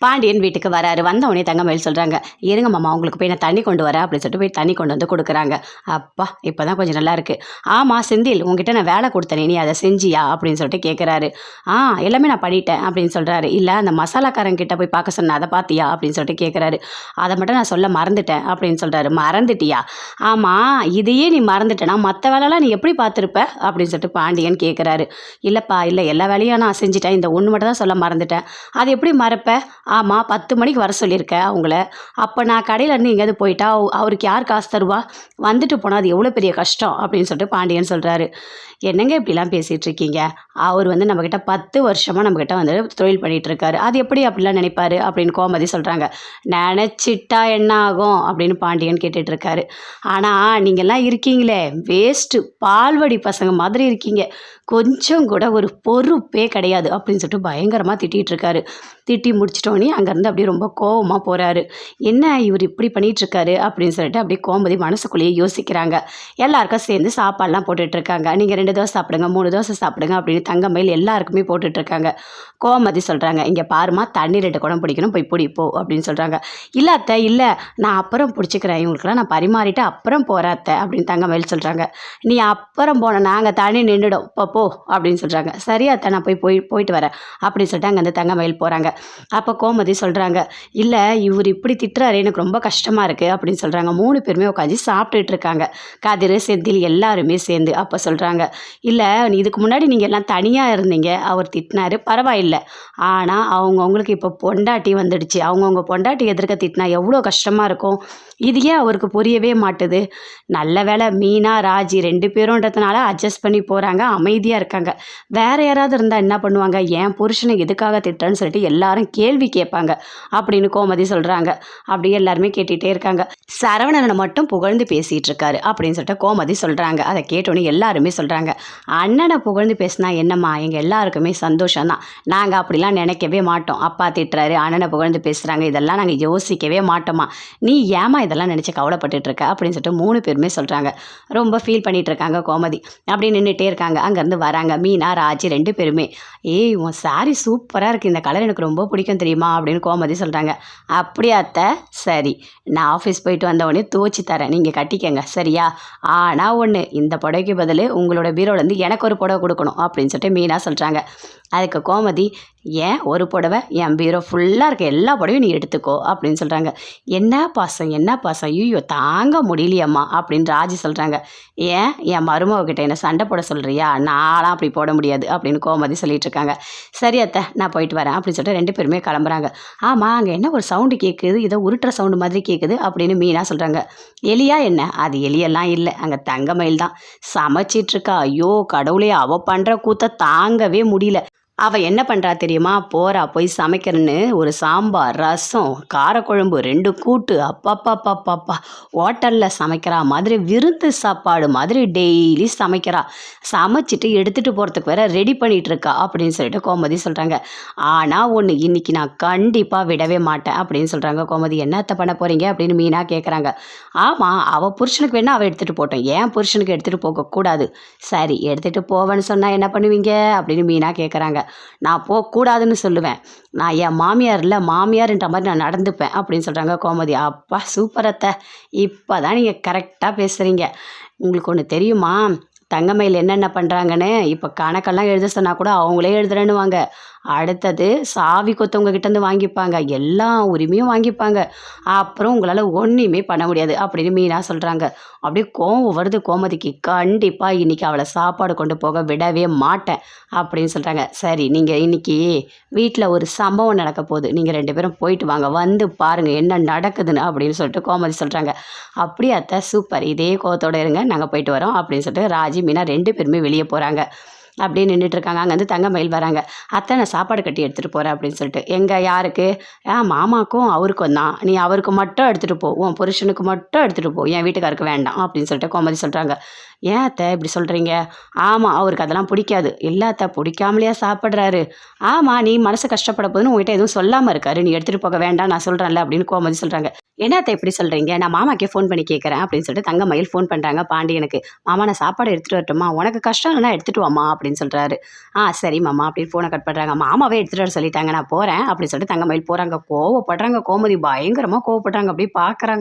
பாண்டியன் வீட்டுக்கு வராரு. வந்தவொடனே தங்கமயில் சொல்கிறாங்க, இருங்க மாமா உங்களுக்கு போய் நான் தண்ணி கொண்டு வரேன் அப்படின்னு சொல்லிட்டு போய் தண்ணி கொண்டு வந்து கொடுக்குறாங்க. அப்பா இப்போ தான் கொஞ்சம் நல்லா இருக்குது. ஆமாம் செந்தில் உங்ககிட்ட நான் வேலை கொடுத்தேனே நீ அதை செஞ்சியா அப்படின்னு சொல்லிட்டு கேட்குறாரு. எல்லாமே நான் பண்ணிட்டேன் அப்படின்னு சொல்கிறாரு. இல்லை அந்த மசாலாக்காரங்கிட்ட போய் பார்க்க சொன்னேன் அதை பார்த்தியா அப்படின்னு சொல்லிட்டு கேட்குறாரு. அதை மட்டும் நான் சொல்ல மறந்துட்டேன் அப்படின்னு சொல்கிறாரு. மறந்துட்டியா? ஆமாம் இதையே நீ மறந்துட்டேனா மற்ற வேலைலாம் நீ எப்படி பார்த்துருப்ப அப்படின்னு சொல்லிட்டு பாண்டியன் கேட்குறாரு. இல்லைப்பா இல்லை எல்லா வேலையும் நான் செஞ்சுட்டேன், இந்த ஒன்று மட்டும் தான் சொல்ல மறந்துட்டேன். அது எப்படி மறப்ப? ஆமாம் 10 மணிக்கு வர சொல்லியிருக்கேன் அவங்கள. அப்போ நான் கடையிலேருந்து எங்கேயாவது போயிட்டா அவருக்கு யார் காசு தருவா? வந்துட்டு போனால் அது எவ்வளோ பெரிய கஷ்டம் அப்படின்னு சொல்லிட்டு பாண்டியன் சொல்கிறாரு. என்னங்க இப்படிலாம் பேசிகிட்டு இருக்கீங்க? அவர் நம்மக்கிட்ட 10 வருஷமாக நம்மக்கிட்ட தொழில் பண்ணிகிட்ருக்காரு. அது எப்படி அப்படிலாம் நினைப்பாரு அப்படின்னு கோமதி சொல்கிறாங்க. நினச்சிட்டா என்ன ஆகும் அப்படின்னு பாண்டியன் கேட்டுட்ருக்காரு. ஆனால் நீங்கள்லாம் இருக்கீங்களே வேஸ்ட்டு பால்வடி பசங்க மாதிரி இருக்கீங்க, கொஞ்சம் கூட ஒரு பொறுப்பே கிடையாது அப்படின்னு சொல்லிட்டு பயங்கரமாக திட்டிகிட்ருக்காரு. திட்டி முடிச்சிட்டோன்னே அங்கேருந்து அப்படியே ரொம்ப கோவமாக போகிறாரு. என்ன இவர் இப்படி பண்ணிகிட்ருக்காரு அப்படின்னு சொல்லிட்டு அப்படியே கோமதி மனசுக்குள்ளேயே யோசிக்கிறாங்க. எல்லாருக்கும் சேர்ந்து சாப்பாடெலாம் போட்டுட்ருக்காங்க. நீங்கள் 2 தோசை சாப்பிடுங்க 3 தோசை சாப்பிடுங்க அப்படின்னு தங்கமயில் எல்லாருக்குமே போட்டுட்ருக்காங்க. கோமதி சொல்கிறாங்க, இங்கே பாருமா தண்ணி 2 குடம் பிடிக்கணும் போய் பிடிப்போ அப்படின்னு சொல்கிறாங்க. இல்லை அத்தை இல்லை நான் அப்புறம் பிடிச்சிக்கிறேன், இவங்களுக்குலாம் நான் பரிமாறிட்டு அப்புறம் போகிறேன் அத்தை அப்படின்னு தங்கமயில் சொல்கிறாங்க. நீ அப்புறம் போன நாங்கள் தண்ணி நின்றுடும் போ அப்படின்னு சொல்கிறாங்க. சரியா அத்தை நான் போயிட்டு வரேன் அப்படின்னு சொல்லிட்டு அங்கேருந்து தங்கமயில் போகிறாங்க. அப்போ கோமதி சொல்கிறாங்க, இல்லை இவர் இப்படி திட்டுறாரு எனக்கு ரொம்ப கஷ்டமாக இருக்குது அப்படின்னு சொல்கிறாங்க. 3 பேருமே உட்காந்து சாப்பிட்டுட்டு இருக்காங்க. கதிர் செந்தில் எல்லாருமே சேர்ந்து. அப்போ சொல்கிறாங்க, இல்லை இதுக்கு முன்னாடி நீங்கள் எல்லாம் தனியாக இருந்தீங்க, அவர் திட்டினாரு பரவாயில்லை, ஆனால் அவங்களுக்கு இப்போ பொண்டாட்டி வந்துடுச்சு, அவங்கவுங்க பொண்டாட்டி எதிர்க்க திட்டினா எவ்வளோ கஷ்டமாக இருக்கும். இது ஏன் அவருக்கு புரியவே மாட்டுது? நல்ல வேலை மீனா ராஜி 2 பேருன்றதுனால அட்ஜஸ்ட் பண்ணி போகிறாங்க, அமைதியாக இருக்காங்க. வேறு யாராவது இருந்தால் என்ன பண்ணுவாங்க? என் புருஷனை எதுக்காக திட்டன்னு சொல்லிட்டு எல்லாரும் கேள்வி கேட்பாங்க அப்படின்னு கோமதி சொல்கிறாங்க. அப்படியே எல்லாருமே கேட்டுகிட்டே இருக்காங்க. சரவணனை மட்டும் புகழ்ந்து பேசிகிட்டு இருக்காரு அப்படின்னு சொல்லிட்டு கோமதி சொல்கிறாங்க. அதை கேட்டோன்னே எல்லாருமே சொல்கிறாங்க, அண்ணனை புகழ்ந்து பேசினா என்னம்மா எங்கள் எல்லாருக்குமே சந்தோஷம்தான், நாங்கள் அப்படிலாம் நினைக்கவே மாட்டோம். அப்பா திட்டுறாரு அண்ணனை புகழ்ந்து பேசுகிறாங்க, இதெல்லாம் நாங்கள் யோசிக்கவே மாட்டோமா, நீ ஏமா இதெல்லாம் நினச்சி கவலைப்பட்டுட்டு இருக்க அப்படின்னு சொல்லிட்டு 3 பேருமே சொல்கிறாங்க. ரொம்ப ஃபீல் பண்ணிகிட்டு இருக்காங்க கோமதி. அப்படி நின்றுட்டே இருக்காங்க. அங்கேருந்து வராங்க மீனா ராஜி 2 பேருமே. ஏய் உன் சாரி சூப்பராக இருக்குது, இந்த கலர் எனக்கு ரொம்ப பிடிக்கும் தெரியுமா அப்படின்னு கோமதி சொல்கிறாங்க. அப்படியா அத்தை? சரி நான் ஆஃபீஸ் போயிட்டு வந்தவொடனே துவச்சி தரேன், நீங்கள் கட்டிக்கங்க சரியா? ஆனால் ஒன்று, இந்த புடவைக்கு பதில் உங்களோட பீரோலேருந்து எனக்கு ஒரு புடவை கொடுக்கணும் அப்படின்னு சொல்லிட்டு மீனா சொல்கிறாங்க. அதுக்கு கோமதி, ஏன் ஒரு புடவை? என் பீரோ ஃபுல்லாக இருக்க எல்லா புடவையும் நீ எடுத்துக்கோ அப்படின்னு சொல்கிறாங்க. என்ன பாசம் ஐயோ தாங்க முடியலையம்மா அப்படின்னு ராஜி சொல்கிறாங்க. ஏன் என் மருமகிட்ட என்ன சண்டை போட சொல்கிறியா? நான்லாம் அப்படி போட முடியாது அப்படின்னு கோமதி சொல்லிட்டு இருக்காங்க. சரி அத்தை நான் போயிட்டு வரேன் அப்படின்னு சொல்லிட்டு 2 பேருமே கிளம்புறாங்க. ஆமாம் அங்கே என்ன ஒரு சவுண்டு கேட்குது, ஏதோ உருட்டுற சவுண்டு மாதிரி கேட்குது அப்படின்னு மீனா சொல்கிறாங்க. எலியா என்ன? அது எலியெல்லாம் இல்லை, அங்கே தங்கமயில் தான் சமைச்சிட்ருக்கா. ஐயோ கடவுளே, அவள் பண்ணுற கூத்த தாங்கவே முடியல. அவள் என்ன பண்ணுறா தெரியுமா? போய் சமைக்கிறன்னு ஒரு சாம்பார் ரசம் காரக்குழம்பு 2 கூட்டு, அப்பாப்பாப்பாப்பாப்பா ஹோட்டலில் சமைக்கிறா மாதிரி விருந்து சாப்பாடு மாதிரி டெய்லி சமைக்கிறா. சமைச்சிட்டு எடுத்துகிட்டு போகிறதுக்கு வேற ரெடி பண்ணிகிட்ருக்கா அப்படின்னு சொல்லிட்டு கோமதி சொல்கிறாங்க. ஆனால் ஒன்று, இன்றைக்கி நான் கண்டிப்பாக விடவே மாட்டேன் அப்படின்னு சொல்கிறாங்க கோமதி. என்னத்தை பண்ண போகிறீங்க அப்படின்னு மீனா கேட்குறாங்க. ஆமாம் அவள் புருஷனுக்கு வேணால் அவள் எடுத்துகிட்டு போட்டோம், ஏன் புருஷனுக்கு எடுத்துகிட்டு போகக்கூடாது? சரி எடுத்துகிட்டு போவேன்னு சொன்னால் என்ன பண்ணுவீங்க அப்படின்னு மீனா கேட்குறாங்க. நான் போகக்கூடாதுன்னு சொல்லுவேன், நான் என் மாமியார்ன்ற மாதிரி நான் நடந்துப்பேன் அப்படின்னு சொல்கிறாங்க கோமதி. அப்பா சூப்பர் அத்தை, இப்போ தான் நீங்கள் கரெக்டாக பேசுகிறீங்க. உங்களுக்கு ஒன்று தெரியுமா, தங்கமயில் என்னென்ன பண்ணுறாங்கன்னு? இப்போ கணக்கெல்லாம் எழுத சொன்னால் கூட அவங்களே எழுதுறேன்னுவாங்க. அடுத்தது சாவி கொத்தவங்க கிட்டேருந்து வாங்கிப்பாங்க, எல்லா உரிமையும் வாங்கிப்பாங்க. அப்புறம் உங்களால் ஒன்றுமே பண்ண முடியாது அப்படின்னு மீனா சொல்கிறாங்க. அப்படியே கோவம் வருது கோமதிக்கு. கண்டிப்பாக இன்றைக்கி அவளை சாப்பாடு கொண்டு போக விடவே மாட்டேன் அப்படின்னு சொல்கிறாங்க. சரி நீங்கள் இன்றைக்கி வீட்டில் ஒரு சம்பவம் நடக்க போகுது, நீங்கள் 2 பேரும் போயிட்டு வாங்க, வந்து பாருங்கள் என்ன நடக்குதுன்னு அப்படின்னு சொல்லிட்டு கோமதி சொல்கிறாங்க. அப்படியே அத்தை சூப்பர், இதே கோவத்தோடு இருங்க, நாங்கள் போயிட்டு வரோம் அப்படின்னு சொல்லிட்டு ராஜி மீனா 2 பேருமே வெளியே போகிறாங்க. அப்படியே நின்றுட்டுருக்காங்க. அங்கேருந்து தங்கமயில் வராங்க. அத்தை நான் சாப்பாடு கட்டி எடுத்துகிட்டு போகிறேன் அப்படின்னு சொல்லிட்டு. எங்கே யாருக்கு? மாமாக்கும் அவருக்கும் தான், நீ அவருக்கு மட்டும் எடுத்துகிட்டு போ, உன் புருஷனுக்கு மட்டும் எடுத்துகிட்டு போ, என் வீட்டுக்காருக்கு வேண்டாம் அப்படின்னு சொல்லிட்டு கோமதி சொல்கிறாங்க. ஏன் அத்தை இப்படி சொல்கிறீங்க? ஆமாம் அவருக்கு அதெல்லாம் பிடிக்காது. இல்லை அத்தை பிடிக்காமலையா சாப்பிட்றாரு? ஆமாம் நீ மனசு கஷ்டப்பட போதுன்னு உங்கள்கிட்ட எதுவும் சொல்லாமல் இருக்காரு, நீ எடுத்துகிட்டு போக வேண்டாம் நான் சொல்கிறேன்ல அப்படின்னு கோமதி சொல்கிறாங்க. என்னத்த இப்படி சொல்கிறீங்க, நான் மாமாக்கே ஃபோன் பண்ணி கேட்குறேன் அப்படின்னு சொல்லிட்டு தங்கமயில் ஃபோன் பண்ணுறாங்க பாண்டியனுக்கு. மாமா நான் சாப்பாடு எடுத்துகிட்டு வரட்டுமா, உனக்கு கஷ்டம் இல்லைனா எடுத்துகிட்டு வாமா அப்படின்னு சொல்கிறாரு. சரி மாமா அப்படின்னு ஃபோனை கட் பண்ணுறாங்க. மாமாவே எடுத்துகிட்டு வர சொல்லிட்டாங்க, நான் போகிறேன் அப்படின்னு சொல்லிட்டு தங்கமயில் போகிறாங்க. கோவப்படுறாங்க கோமதி, பயங்கரமாக கோவப்படுறாங்க, அப்படியே பார்க்குறாங்க.